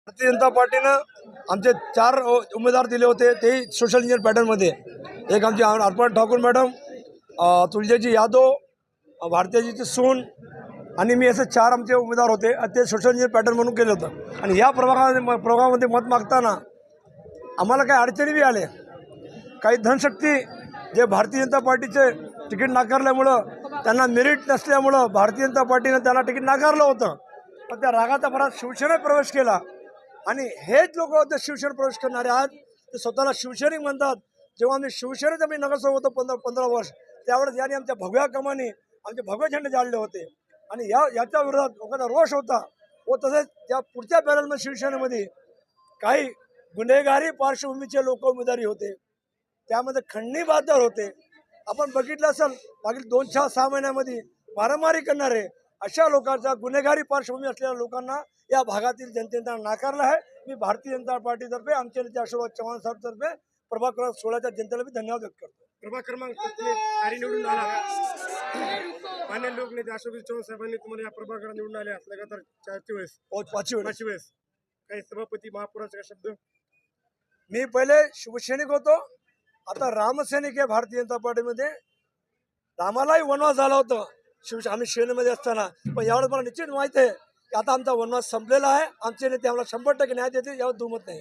भारतीय जनता पार्टीनं आमचे 4 उमेदवार दिले होते, तेही सोशल इंजिनियर पॅटर्नमध्ये. एक आमची अर्पण ठाकूर मॅडम, तुळजाजी यादव, भारतीयजीची सून आणि मी, असे 4 आमचे उमेदवार होते आणि ते सोशल इंजिनियर पॅटर्न म्हणून केलं होतं. आणि या प्रभागामध्ये मत मागताना आम्हाला काही अडचणी बी आल्या. काही धनशक्ती जे भारतीय जनता पार्टीचे तिकीट नाकारल्यामुळं, त्यांना मेरिट नसल्यामुळं भारतीय जनता पार्टीनं त्यांना तिकीट नाकारलं होतं. पण त्या रागाचा भरात शिवसेनेत प्रवेश केला आणि हेच लोक होते शिवसेनेत प्रवेश करणारे आज ते स्वतःला शिवसैनिक म्हणतात. जेव्हा आम्ही शिवसेनेत नगरसेवक होतो 15 वर्ष, त्यावेळेस यांनी आमच्या भगव्या कमानी आमचे भगवे झेंडे जाळले होते आणि याच्या विरोधात लोकांचा रोष होता. व तसेच त्या पुढच्या पॅनलमध्ये शिवसेनेमध्ये काही गुन्हेगारी पार्श्वभूमीचे लोक उमेदवारी होते, त्यामध्ये खंडणी बाददार होते. आपण बघितलं असेल मागील 2-6 महिन्यामध्ये मारामारी करणारे अशा लोकांचा, गुन्हेगारी पार्श्वभूमी असलेल्या लोकांना या भागातील जनतेने नाकारलं आहे. मी भारतीय जनता पार्टीतर्फे आमचे नेते आशीर्वाद चव्हाण साहेबतर्फे प्रभाग क्रमांक 16च्या जनतेला मी धन्यवाद व्यक्त करतो. प्रभाग क्रमांक 5 निवडून आला. मान्य लोकनेते आशीर्वाद चव्हाण साहेबांनी तुम्हाला या प्रभागात निवडून आले लगातार 4 वेळेस, 5 वेळेस. काही सभापती महापौराचा शब्द. मी पहिले शिवसैनिक होतो, आता रामसैनिक आहे भारतीय जनता पार्टीमध्ये. रामालाही वनवास झाला होता आम्ही सेनेमध्ये असताना, पण यावेळेस मला निश्चित माहिती आहे की आता आमचा वनवास संपलेला आहे. आमचे नेते आम्हाला 100% न्याय देतील, यावर दुमत नाही.